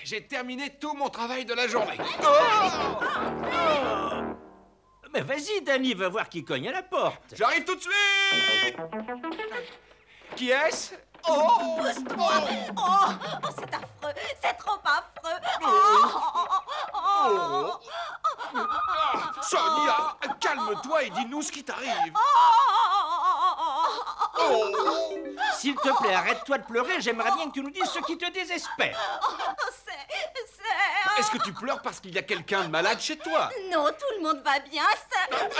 j'ai terminé tout mon travail de la journée. Mais vas-y, Danny, va voir qui cogne à la porte. J'arrive tout de suite. Qui est-ce? Oh! Pousse-toi! Oh, c'est affreux! C'est trop affreux! Sonia, calme-toi et dis-nous ce qui t'arrive. S'il te plaît, arrête-toi de pleurer. J'aimerais bien que tu nous dises ce qui te désespère. Est-ce que tu pleures parce qu'il y a quelqu'un de malade chez toi? Non, tout le monde va bien,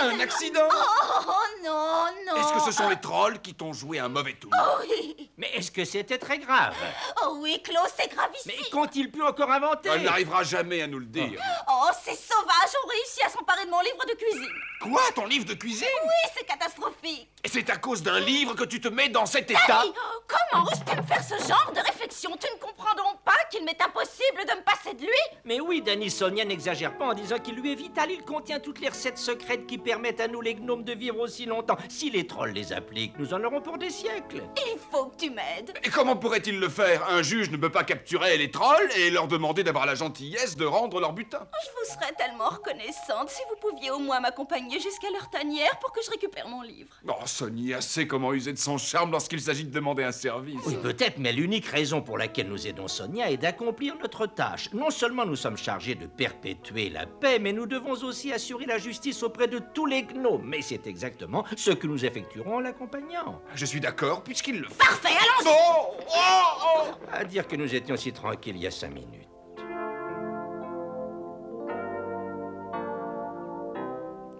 Un accident? Oh, non, non! Est-ce que ce sont les trolls qui t'ont joué un mauvais tour? Oui! Mais est-ce que c'était très grave? Oh oui, Claude, c'est gravissime! Mais qu'ont-ils pu encore inventer? Elle n'arrivera jamais à nous le dire. Oh, ces sauvages ont réussi à s'emparer de mon livre de cuisine! Quoi? Ton livre de cuisine? Oui, c'est catastrophique! Et c'est à cause d'un livre que tu te mets dans cet état? Danny, comment oses-tu me faire ce genre de réflexion? Tu ne comprends donc pas qu'il m'est impossible de me passer de lui? Mais oui, Danny, Sonia n'exagère pas en disant qu'il lui est vital. Il contient toutes les recettes secrètes qui permettent à nous, les gnomes, de vivre aussi longtemps. Si les trolls les appliquent, nous en aurons pour des siècles. Il faut que tu m'aides. Et comment pourrait-il le faire? Un juge ne peut pas capturer les trolls et leur demander d'avoir la gentillesse de rendre leur butin. Je vous serais tellement reconnaissante si vous pouviez au moins m'accompagner jusqu'à leur tanière pour que je récupère mon livre. Oh, Sonia sait comment user de son charme lorsqu'il s'agit de demander un service. Oui, peut-être, mais l'unique raison pour laquelle nous aidons Sonia est d'accomplir notre tâche. Non seulement nous sommes chargés de perpétuer la paix, mais nous devons aussi assurer la justice auprès de tous les gnomes. Mais c'est exactement ce que nous effectuerons en l'accompagnant. Je suis d'accord, puisqu'il le fait. Parfait, allons-y! À dire que nous étions si tranquilles il y a 5 minutes.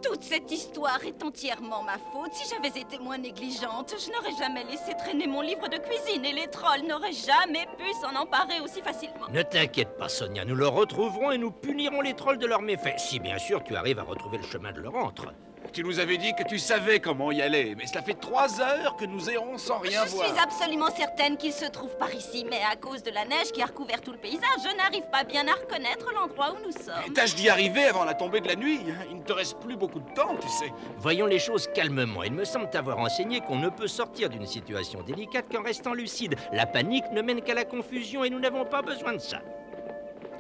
Toute cette histoire est entièrement ma faute. Si j'avais été moins négligente, je n'aurais jamais laissé traîner mon livre de cuisine et les trolls n'auraient jamais pu s'en emparer aussi facilement. Ne t'inquiète pas, Sonia, nous le retrouverons et nous punirons les trolls de leurs méfaits. Si bien sûr tu arrives à retrouver le chemin de leur antre. Tu nous avais dit que tu savais comment y aller, mais cela fait 3 heures que nous errons sans rien voir. Je suis absolument certaine qu'il se trouve par ici, mais à cause de la neige qui a recouvert tout le paysage, je n'arrive pas bien à reconnaître l'endroit où nous sommes. Tâche d'y arriver avant la tombée de la nuit. Il ne te reste plus beaucoup de temps, tu sais. Voyons les choses calmement. Il me semble t'avoir enseigné qu'on ne peut sortir d'une situation délicate qu'en restant lucide. La panique ne mène qu'à la confusion et nous n'avons pas besoin de ça.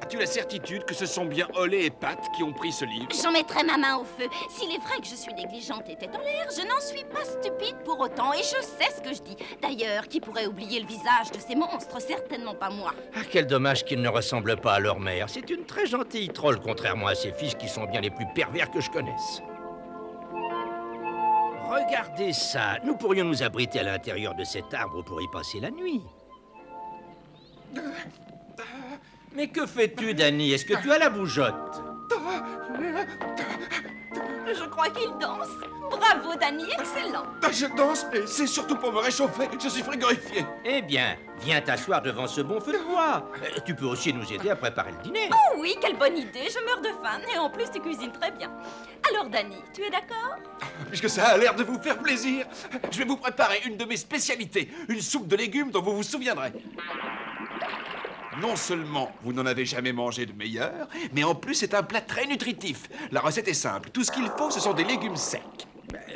As-tu la certitude que ce sont bien Olé et Pat qui ont pris ce livre? J'en mettrai ma main au feu. S'il est vrai que je suis négligente et tête en l'air, je n'en suis pas stupide pour autant et je sais ce que je dis. D'ailleurs, qui pourrait oublier le visage de ces monstres? Certainement pas moi. Ah, quel dommage qu'ils ne ressemblent pas à leur mère. C'est une très gentille troll, contrairement à ses fils qui sont bien les plus pervers que je connaisse. Regardez ça. Nous pourrions nous abriter à l'intérieur de cet arbre pour y passer la nuit. Mais que fais-tu, Danny? Est-ce que tu as la bougeotte? Je crois qu'il danse. Bravo, Danny, excellent. Je danse, mais c'est surtout pour me réchauffer. Je suis frigorifié. Eh bien, viens t'asseoir devant ce bon feu de bois. Tu peux aussi nous aider à préparer le dîner. Oh oui, quelle bonne idée. Je meurs de faim et en plus tu cuisines très bien. Alors, Danny, tu es d'accord? Puisque ça a l'air de vous faire plaisir, je vais vous préparer une de mes spécialités. Une soupe de légumes dont vous vous souviendrez. Non seulement vous n'en avez jamais mangé de meilleur, mais en plus c'est un plat très nutritif. La recette est simple. Tout ce qu'il faut, ce sont des légumes secs.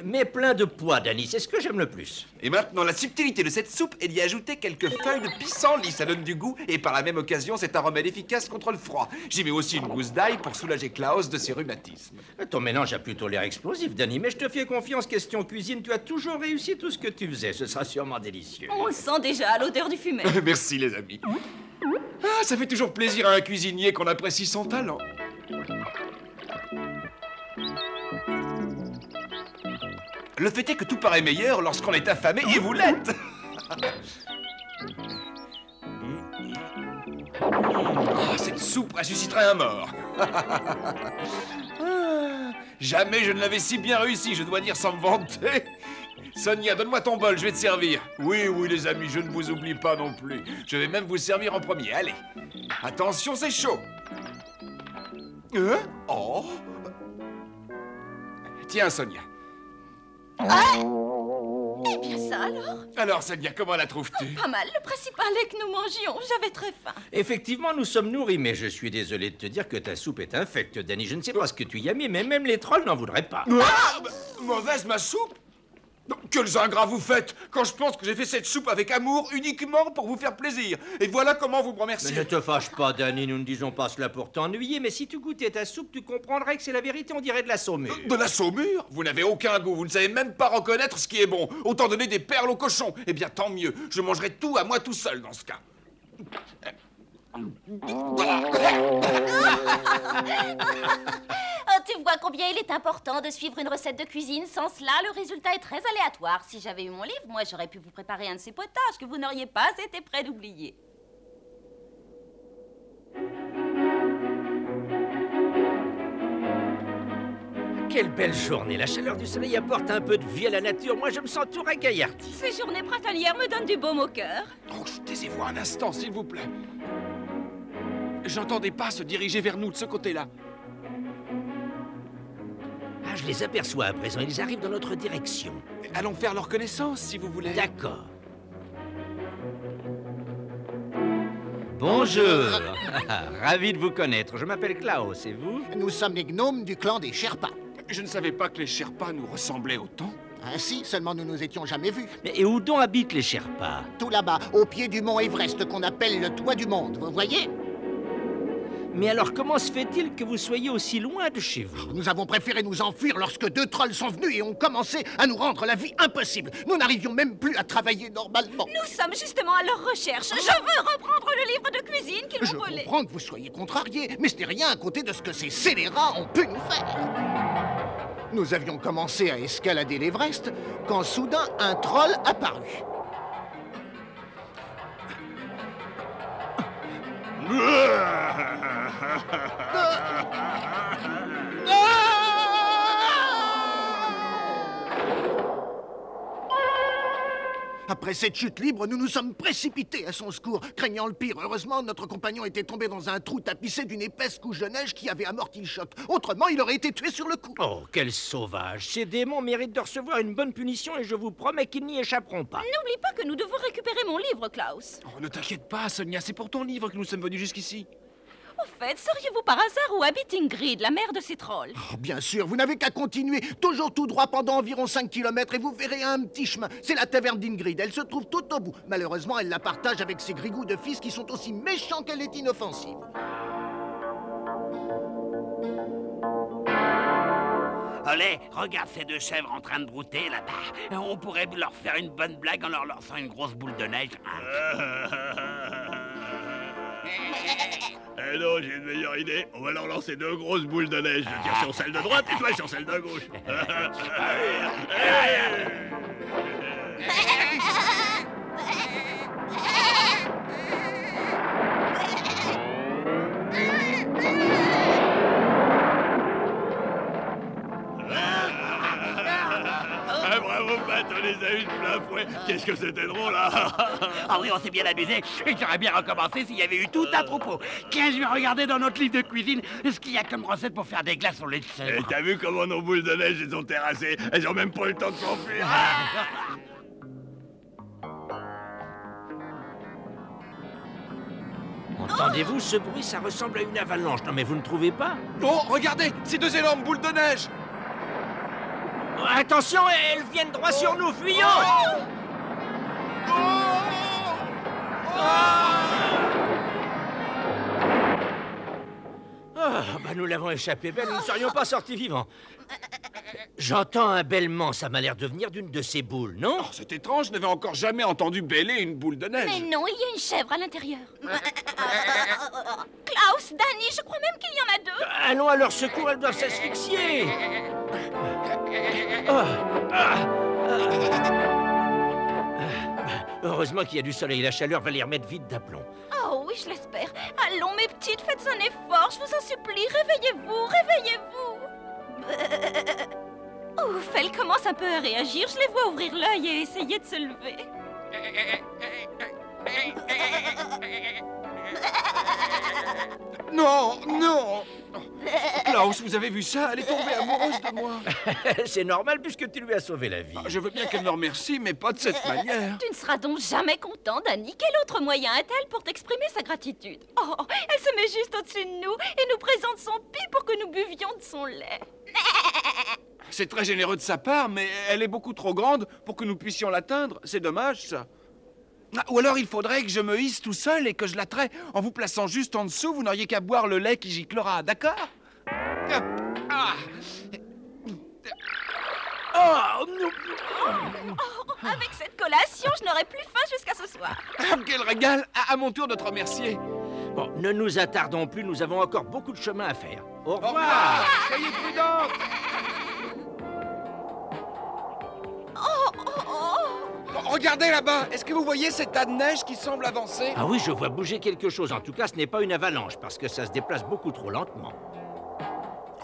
Mais plein de poids, Danny, c'est ce que j'aime le plus. Et maintenant, la subtilité de cette soupe est d'y ajouter quelques feuilles de pissenlit. Ça donne du goût et par la même occasion, c'est un remède efficace contre le froid. J'y mets aussi une gousse d'ail pour soulager Klaus de ses rhumatismes. Ton mélange a plutôt l'air explosif, Danny, mais je te fais confiance. Question cuisine, tu as toujours réussi tout ce que tu faisais. Ce sera sûrement délicieux. On le sent déjà à l'odeur du fumet. Merci, les amis. Ah, ça fait toujours plaisir à un cuisinier qu'on apprécie son talent. Le fait est que tout paraît meilleur lorsqu'on est affamé, et vous l'êtes. Cette soupe ressusciterait un mort. Jamais je ne l'avais si bien réussi, je dois dire sans me vanter. Sonia, donne-moi ton bol, je vais te servir. Oui, oui, les amis, je ne vous oublie pas non plus. Je vais même vous servir en premier, allez. Attention, c'est chaud. Oh. Tiens, Sonia. Eh bien ça alors? Alors, Sonia, comment la trouves-tu? Pas mal, le principal est que nous mangions. J'avais très faim. Effectivement, nous sommes nourris, mais je suis désolé de te dire que ta soupe est infecte, Danny. Je ne sais pas ce que tu y as mis, mais même les trolls n'en voudraient pas. Ah, mauvaise ma soupe? Quels ingrats vous faites quand je pense que j'ai fait cette soupe avec amour uniquement pour vous faire plaisir. Et voilà comment vous me remerciez. Mais ne te fâche pas, Danny, nous ne disons pas cela pour t'ennuyer, mais si tu goûtais ta soupe, tu comprendrais que c'est la vérité, on dirait de la saumure. De la saumure? Vous n'avez aucun goût, vous ne savez même pas reconnaître ce qui est bon. Autant donner des perles au cochon. Eh bien, tant mieux, je mangerai tout à moi tout seul dans ce cas. Oh, tu vois combien il est important de suivre une recette de cuisine. Sans cela, le résultat est très aléatoire. Si j'avais eu mon livre, moi, j'aurais pu vous préparer un de ces potages que vous n'auriez pas été prêt d'oublier. Quelle belle journée. La chaleur du soleil apporte un peu de vie à la nature. Moi, je me sens tout ragaillardi. Ces journées printanières me donnent du baume au cœur. Oh, taisez-vous un instant, s'il vous plaît. J'entends des pas se diriger vers nous de ce côté-là. Ah, je les aperçois à présent. Ils arrivent dans notre direction. Allons faire leur connaissance, si vous voulez. D'accord. Bonjour. Ravi de vous connaître. Je m'appelle Klaus, et vous? Nous sommes les gnomes du clan des Sherpas. Je ne savais pas que les Sherpas nous ressemblaient autant. Ainsi, seulement nous nous étions jamais vus. Mais et où donc habitent les Sherpas? Tout là-bas, au pied du mont Everest, qu'on appelle le toit du monde, vous voyez? Mais alors, comment se fait-il que vous soyez aussi loin de chez vous? Nous avons préféré nous enfuir lorsque 2 trolls sont venus et ont commencé à nous rendre la vie impossible. Nous n'arrivions même plus à travailler normalement. Nous sommes justement à leur recherche. Je veux reprendre le livre de cuisine qu'ils Je m'ont volé. comprends que vous soyez contrariés, mais ce n'est rien à côté de ce que ces scélérats ont pu nous faire. Nous avions commencé à escalader l'Everest quand soudain un troll apparut. Après cette chute libre, nous nous sommes précipités à son secours, craignant le pire. Heureusement, notre compagnon était tombé dans un trou tapissé d'une épaisse couche de neige qui avait amorti le choc. Autrement, il aurait été tué sur le coup. Oh, quel sauvage! Ces démons méritent de recevoir une bonne punition et je vous promets qu'ils n'y échapperont pas. N'oublie pas que nous devons récupérer mon livre, Klaus. Oh, ne t'inquiète pas, Sonia, c'est pour ton livre que nous sommes venus jusqu'ici. Au fait, sauriez-vous par hasard où habite Ingrid, la mère de ces trolls? Oh, bien sûr, vous n'avez qu'à continuer, toujours tout droit pendant environ 5 km et vous verrez un petit chemin. C'est la taverne d'Ingrid, elle se trouve tout au bout. Malheureusement, elle la partage avec ses grigous de fils qui sont aussi méchants qu'elle est inoffensive. Olé, regarde ces 2 chèvres en train de brouter là-bas. On pourrait leur faire une bonne blague en leur lançant une grosse boule de neige. Eh non, j'ai une meilleure idée. On va leur lancer 2 grosses boules de neige. Je tire sur celle de droite et toi sur celle de gauche. Ah, bravo, Pat, on les a eu de plein fouet. Qu'est-ce que c'était drôle, là. Ah oui, on s'est bien amusé. Et j'aurais bien recommencé s'il y avait eu tout un troupeau. Tiens, je vais regarder dans notre livre de cuisine ce qu'il y a comme recette pour faire des glaces au lait de Et chèvre. t'as vu comment nos boules de neige les ont terrassées? Elles ont même pas eu le temps de s'enfuir. Entendez-vous ce bruit? Ça ressemble à une avalanche. Non, mais vous ne trouvez pas? Oh, regardez, ces 2 énormes boules de neige. Oh, attention, elles viennent droit sur nous. Fuyons! Ah, bah nous l'avons échappé belle, nous ne serions pas sortis vivants. J'entends un bêlement, ça m'a l'air de venir d'une de ces boules, non? Oh, c'est étrange, je n'avais encore jamais entendu bêler une boule de neige. Mais non, il y a une chèvre à l'intérieur. Klaus, Danny, je crois même qu'il y en a 2. Allons à leur secours, elles doivent s'asphyxier. Oh, heureusement qu'il y a du soleil, la chaleur va les remettre vite d'aplomb. Oh oui, je l'espère. Allons, mes petites, faites un effort, je vous en supplie. Réveillez-vous, réveillez-vous. Ouf, elles commencent un peu à réagir. Je les vois ouvrir l'œil et essayer de se lever. Non, non. Klaus, vous avez vu ça? Elle est tombée amoureuse de moi. C'est normal puisque tu lui as sauvé la vie. Je veux bien qu'elle me remercie, mais pas de cette manière. Tu ne seras donc jamais content, Danny. Quel autre moyen a-t-elle pour t'exprimer sa gratitude? Oh, elle se met juste au-dessus de nous et nous présente son pis pour que nous buvions de son lait. C'est très généreux de sa part, mais elle est beaucoup trop grande pour que nous puissions l'atteindre. C'est dommage, ça. Ah, ou alors il faudrait que je me hisse tout seul et que je la traie. En vous plaçant juste en dessous, vous n'auriez qu'à boire le lait qui giclera, d'accord? Hop. Ah. Oh. Avec cette collation, je n'aurai plus faim jusqu'à ce soir. Ah, quel régal! À mon tour de te remercier. Bon, ne nous attardons plus, nous avons encore beaucoup de chemin à faire. Au Au revoir. revoir! Soyez prudente! Bon, regardez là-bas! Est-ce que vous voyez cet tas de neige qui semble avancer? Ah oui, je vois bouger quelque chose. En tout cas, ce n'est pas une avalanche, parce que ça se déplace beaucoup trop lentement.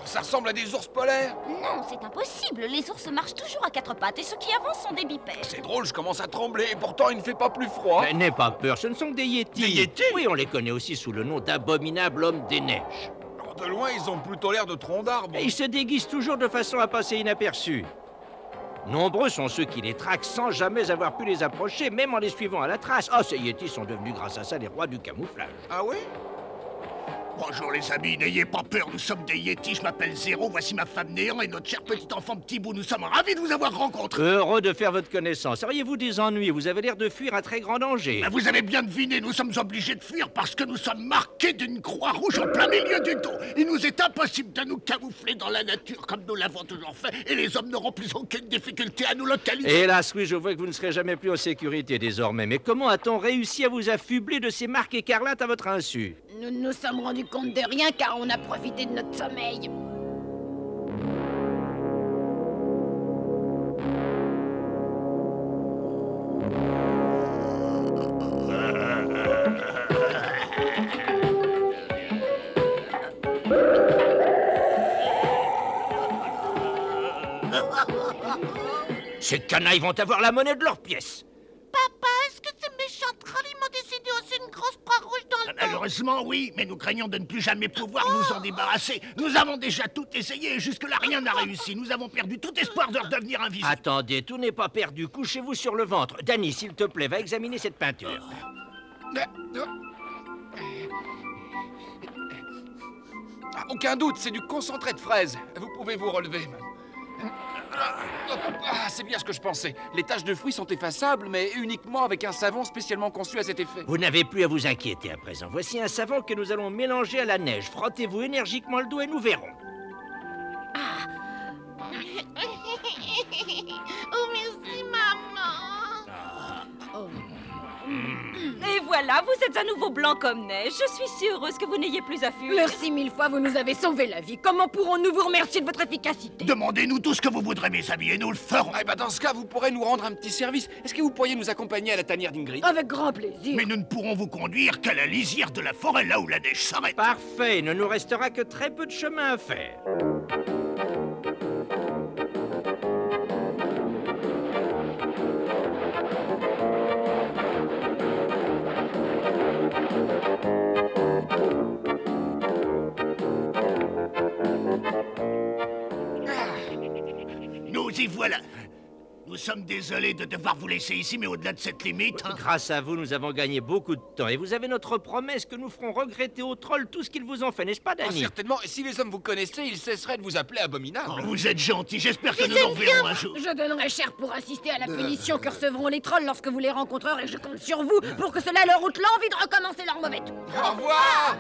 Oh, ça ressemble à des ours polaires. Non, c'est impossible. Les ours marchent toujours à quatre pattes et ceux qui avancent sont des bipèdes. C'est drôle, je commence à trembler et pourtant il ne fait pas plus froid. Mais n'aie pas peur, ce ne sont que des yétis. Des yétis? Oui, on les connaît aussi sous le nom d'abominables hommes des neiges. Alors, de loin, ils ont plutôt l'air de troncs d'arbres. Et ils se déguisent toujours de façon à passer inaperçus. Nombreux sont ceux qui les traquent sans jamais avoir pu les approcher, même en les suivant à la trace. Oh, ces yétis sont devenus grâce à ça les rois du camouflage. Ah oui? Bonjour les amis, n'ayez pas peur, nous sommes des Yétis, je m'appelle Zéro, voici ma femme Néant et notre cher petit enfant Petit Bout, nous sommes ravis de vous avoir rencontrés. Heureux de faire votre connaissance. Auriez-vous des ennuis? Vous avez l'air de fuir un très grand danger. Ben, vous avez bien deviné, nous sommes obligés de fuir parce que nous sommes marqués d'une croix rouge en plein milieu du dos. Il nous est impossible de nous camoufler dans la nature comme nous l'avons toujours fait et les hommes n'auront plus aucune difficulté à nous localiser. Hélas, oui, je vois que vous ne serez jamais plus en sécurité désormais. Mais comment a-t-on réussi à vous affubler de ces marques écarlates à votre insu? Nous ne nous sommes rendus compte de rien car on a profité de notre sommeil. Ces canailles vont avoir la monnaie de leurs pièces. Papa, est-ce que ces méchants trolls m'ont décidé aussi une grosse croix rouge dans le dos? Malheureusement, oui, mais nous craignons de ne plus jamais pouvoir nous en débarrasser. Nous avons déjà tout essayé et jusque-là rien n'a réussi. Nous avons perdu tout espoir de redevenir invisibles. Attendez, tout n'est pas perdu. Couchez-vous sur le ventre. Danny, s'il te plaît, va examiner cette peinture. Ah, aucun doute, c'est du concentré de fraises. Vous pouvez vous relever. Ah, c'est bien ce que je pensais. Les taches de fruits sont effaçables, mais uniquement avec un savon spécialement conçu à cet effet. Vous n'avez plus à vous inquiéter à présent. Voici un savon que nous allons mélanger à la neige. Frottez-vous énergiquement le dos et nous verrons. Oh, merci, maman. Et voilà, vous êtes à nouveau blanc comme neige. Je suis si heureuse que vous n'ayez plus à fuir. Merci mille fois, vous nous avez sauvé la vie. Comment pourrons-nous vous remercier de votre efficacité? Demandez-nous tout ce que vous voudrez, mes amis, et nous le ferons. Eh ben, dans ce cas, vous pourrez nous rendre un petit service. Est-ce que vous pourriez nous accompagner à la tanière d'Ingrid? Avec grand plaisir. Mais nous ne pourrons vous conduire qu'à la lisière de la forêt, là où la neige s'arrête. Parfait, il ne nous restera que très peu de chemin à faire. Nous y voilà. Nous sommes désolés de devoir vous laisser ici, mais au-delà de cette limite... hein. Grâce à vous, nous avons gagné beaucoup de temps. Et vous avez notre promesse que nous ferons regretter aux trolls tout ce qu'ils vous ont fait, n'est-ce pas, Ah, Danny? certainement. Et si les hommes vous connaissaient, ils cesseraient de vous appeler abominable. Oh, vous êtes gentil, j'espère que nous nous reverrons un jour. Je donnerai cher pour assister à la punition que recevront les trolls lorsque vous les rencontrerez. Je compte sur vous pour que cela leur ôte l'envie de recommencer leur mauvais tour. Au revoir!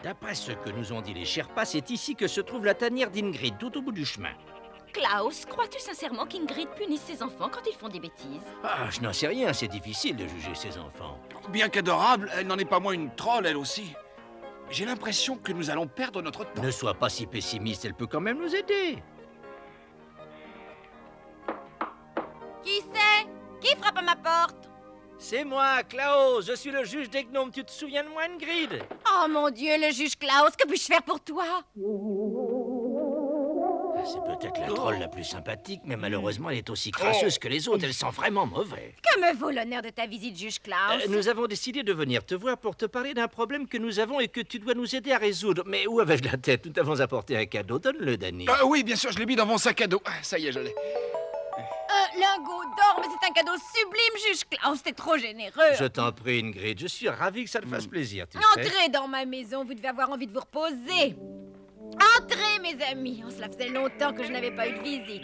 D'après ce que nous ont dit les Sherpas, c'est ici que se trouve la tanière d'Ingrid, tout au bout du chemin. Klaus, crois-tu sincèrement qu'Ingrid punisse ses enfants quand ils font des bêtises? Ah, je n'en sais rien, c'est difficile de juger ses enfants. Bien qu'adorable, elle n'en est pas moins une troll, elle aussi. J'ai l'impression que nous allons perdre notre temps. Ne sois pas si pessimiste, elle peut quand même nous aider. Qui c'est? Qui frappe à ma porte? C'est moi, Klaus, je suis le juge des gnomes, tu te souviens de moi, Ingrid? Oh mon Dieu, le juge Klaus, que puis-je faire pour toi? C'est peut-être la troll la plus sympathique, mais malheureusement, elle est aussi crasseuse que les autres, elle sent vraiment mauvais. Que me vaut l'honneur de ta visite, juge Klaus? Nous avons décidé de venir te voir pour te parler d'un problème que nous avons et que tu dois nous aider à résoudre. Mais où avais-je la tête? Nous t'avons apporté un cadeau, donne-le, Danny. Oui, bien sûr, je l'ai mis dans mon sac à dos. Ah, ça y est, je l'ai. Un lingot d'or, mais c'est un cadeau sublime, juge Klaus, c'est trop généreux. Je t'en prie, Ingrid, je suis ravi que ça te fasse plaisir, tu sais. Entrez dans ma maison, vous devez avoir envie de vous reposer. Entrez, mes amis. Oh, cela faisait longtemps que je n'avais pas eu de visite.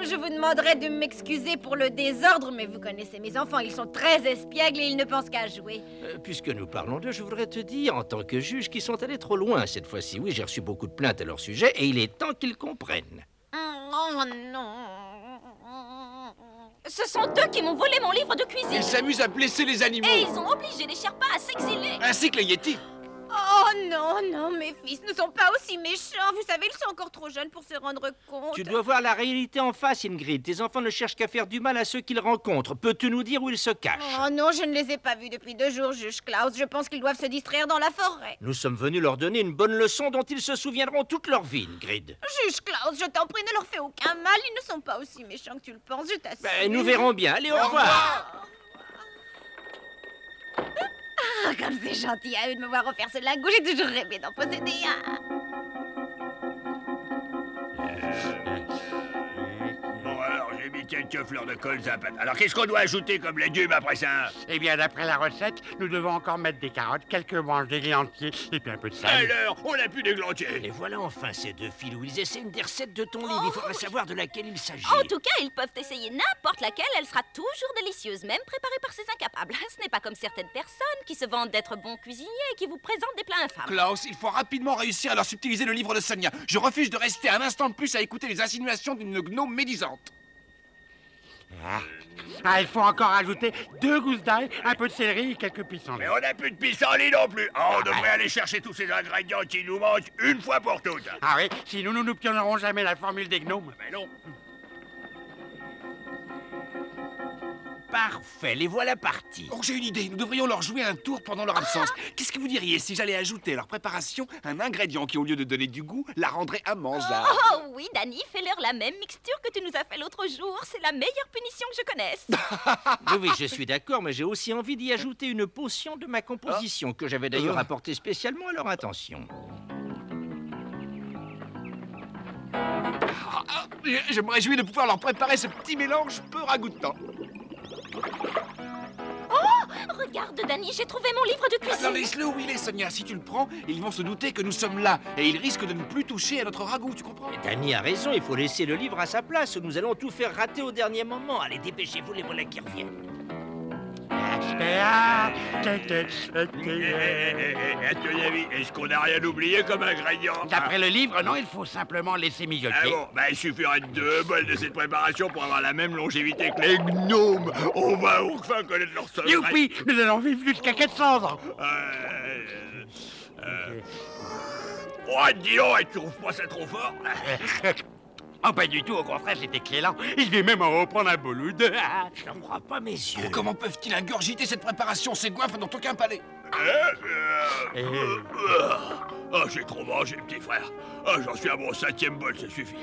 Je vous demanderai de m'excuser pour le désordre, mais vous connaissez mes enfants, ils sont très espiègles et ils ne pensent qu'à jouer. Puisque nous parlons d'eux, je voudrais te dire, en tant que juge, qu'ils sont allés trop loin cette fois-ci. Oui, j'ai reçu beaucoup de plaintes à leur sujet et il est temps qu'ils comprennent. Oh non. Ce sont eux qui m'ont volé mon livre de cuisine. Ils s'amusent à blesser les animaux. Et ils ont obligé les Sherpas à s'exiler. Ainsi que les Yetis. Oh non, non, mes fils ne sont pas aussi méchants. Vous savez, ils sont encore trop jeunes pour se rendre compte. Tu dois voir la réalité en face, Ingrid. Tes enfants ne cherchent qu'à faire du mal à ceux qu'ils rencontrent. Peux-tu nous dire où ils se cachent? Oh non, je ne les ai pas vus depuis 2 jours, juge Klaus. Je pense qu'ils doivent se distraire dans la forêt. Nous sommes venus leur donner une bonne leçon dont ils se souviendront toute leur vie, Ingrid. Juge Klaus, je t'en prie, ne leur fais aucun mal. Ils ne sont pas aussi méchants que tu le penses, je t'assure. Nous verrons bien. Allez, au revoir. Ah, comme c'est gentil à eux de me voir refaire ce lingot. J'ai toujours rêvé d'en posséder un. Bon, alors, j'ai mis quelques fleurs de colza. Alors, qu'est-ce qu'on doit ajouter comme légumes après ça? Eh bien, d'après la recette, nous devons encore mettre des carottes, quelques branches d'églantier et puis un peu de sel. Alors, on n'a plus d'églantier. Et voilà enfin ces deux filous. Ils essaient une des recettes de ton livre. Il faudrait savoir de laquelle il s'agit. En tout cas, ils peuvent essayer n'importe laquelle, elle sera toujours délicieuse, même préparée par ces incapables. Ce n'est pas comme certaines personnes qui se vantent d'être bons cuisiniers et qui vous présentent des plats infâmes. Klaus, il faut rapidement réussir à leur subtiliser le livre de Sonia. Je refuse de rester un instant de plus à écouter les insinuations d'une gnome médisante. Ah, il faut encore ajouter 2 gousses d'ail, un peu de céleri et quelques pissenlits. Mais on n'a plus de pissenlit non plus. Oh, on devrait aller chercher tous ces ingrédients qui nous manquent une fois pour toutes. Ah oui, sinon nous n'obtiendrons jamais la formule des gnomes. Mais non. Parfait, les voilà partis. Oh, j'ai une idée. Nous devrions leur jouer un tour pendant leur absence. Qu'est-ce que vous diriez si j'allais ajouter à leur préparation un ingrédient qui, au lieu de donner du goût, la rendrait immangeable? Oh oui, Danny, fais-leur la même mixture que tu nous as fait l'autre jour. C'est la meilleure punition que je connaisse. Oui, je suis d'accord, mais j'ai aussi envie d'y ajouter une potion de ma composition, que j'avais d'ailleurs apportée spécialement à leur intention. Je me réjouis de pouvoir leur préparer ce petit mélange peu ragoûtant. Oh, regarde, Danny, j'ai trouvé mon livre de cuisine. Non, laisse-le où il est, Sonia. Si tu le prends, ils vont se douter que nous sommes là. Et ils risquent de ne plus toucher à notre ragoût, tu comprends? Danny a raison, il faut laisser le livre à sa place. Nous allons tout faire rater au dernier moment. Allez, dépêchez-vous, les voilà qui reviennent. À ton avis, est-ce qu'on n'a rien oublié comme ingrédient? D'après le livre, non, il faut simplement laisser mijoter. Ah bon, bah il suffirait de 2 bols de cette préparation pour avoir la même longévité que les gnomes. On va enfin connaître leur secret. Youpi, nous allons vivre jusqu'à 400 ans. Oh, dis donc, tu trouves pas ça trop fort? Oh, pas du tout, au contraire, c'est excellent. Je vais même en reprendre un beau lot de... Je n'en crois pas mes yeux. Oh, comment peuvent-ils ingurgiter cette préparation? Ces goinfres n'ont aucun palais. Oh, j'ai trop mangé, petit frère. Oh, j'en suis à mon 5e bol, ça suffit.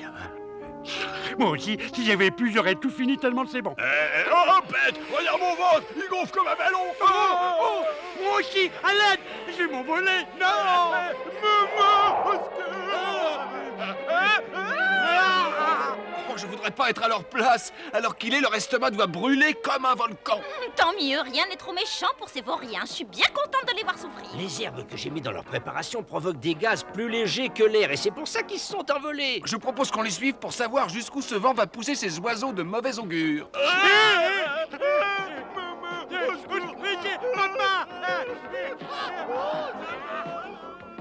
Moi aussi, si j'avais pu, j'aurais tout fini tellement c'est bon. Oh, bête! Regarde mon ventre! Il gonfle comme un ballon! Oh, moi aussi, à l'aide! Je vais m'envoler! Non! Maman! Oh, je voudrais pas être à leur place. Alors qu'il est, leur estomac doit brûler comme un volcan. Tant mieux, rien n'est trop méchant pour ces vauriens. Je suis bien contente de les voir souffrir. Les herbes que j'ai mis dans leur préparation provoquent des gaz plus légers que l'air et c'est pour ça qu'ils se sont envolés. Je propose qu'on les suive pour savoir jusqu'où ce vent va pousser ces oiseaux de mauvais augure.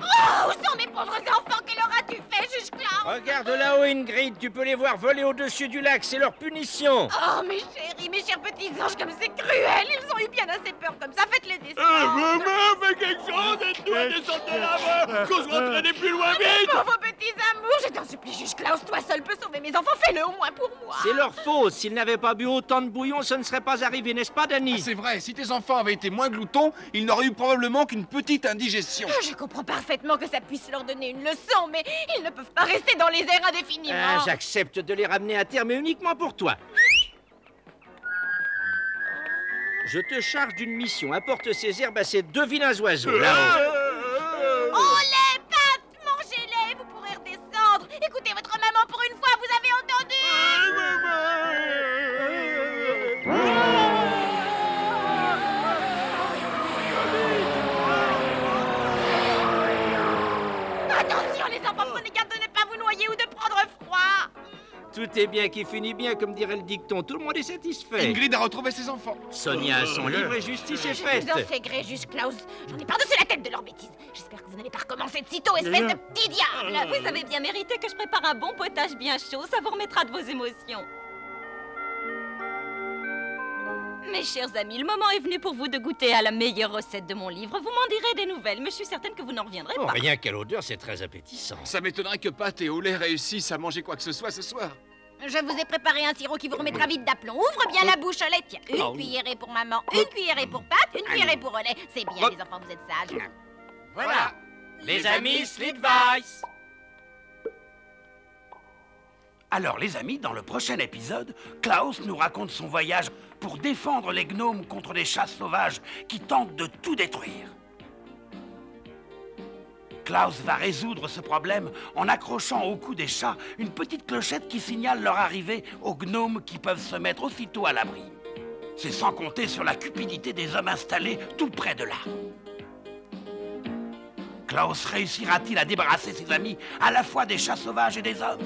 Oh, où sont mes pauvres enfants? Que leur as-tu fait, juge Klaus? Regarde là-haut, Ingrid, tu peux les voir voler au-dessus du lac, c'est leur punition. Oh, mes chéris, mes chers petits anges, comme c'est cruel. Ils ont eu bien assez peur comme ça. Faites-les descendre. Maman, fais quelque chose! Aide-nous à descendre de là-bas! Qu'on se entraîne plus loin, vite! Pauvres petits amours, je t'en supplie, juge Klaus, toi seul peux sauver mes enfants. Fais-le au moins pour moi. C'est leur faute. S'ils n'avaient pas bu autant de bouillon, ça ne serait pas arrivé, n'est-ce pas, Danny? C'est vrai, si tes enfants avaient été moins gloutons, ils n'auraient eu probablement qu'une petite indigestion. Je comprends parfaitement que ça puisse leur donner une leçon, mais ils ne peuvent pas rester dans les airs indéfiniment. J'accepte de les ramener à terre, mais uniquement pour toi. Je te charge d'une mission. Apporte ces herbes à ces 2 vilains oiseaux, là-haut. Oh les pattes, mangez-les, vous pourrez redescendre. Écoutez votre maman pour une fois, vous avez entendu? Tout est bien qui finit bien, comme dirait le dicton. Tout le monde est satisfait. Ingrid a retrouvé ses enfants. Sonia a son livre et justice est Je faite. vous en fais gré, juge Klaus. J'en ai par-dessus la tête de leurs bêtises. J'espère que vous n'allez pas recommencer de sitôt, espèce de petit diable. Vous avez bien mérité que je prépare un bon potage bien chaud. Ça vous remettra de vos émotions. Mes chers amis, le moment est venu pour vous de goûter à la meilleure recette de mon livre. Vous m'en direz des nouvelles, mais je suis certaine que vous n'en reviendrez Oh, pas. rien qu'à l'odeur, c'est très appétissant. Ça m'étonnerait que Pat et Olé réussissent à manger quoi que ce soit ce soir. Je vous ai préparé un sirop qui vous remettra vite d'aplomb. Ouvre bien la bouche, Olé. Tiens, une cuillerée pour maman, une cuillerée pour Pat, une cuillerée pour Olé. C'est bien, les enfants, vous êtes sages. Voilà. Les amis Slitweiss. Alors, les amis, dans le prochain épisode, Klaus nous raconte son voyage pour défendre les gnomes contre des chats sauvages qui tentent de tout détruire. Klaus va résoudre ce problème en accrochant au cou des chats une petite clochette qui signale leur arrivée aux gnomes qui peuvent se mettre aussitôt à l'abri. C'est sans compter sur la cupidité des hommes installés tout près de là. Klaus réussira-t-il à débarrasser ses amis à la fois des chats sauvages et des hommes ?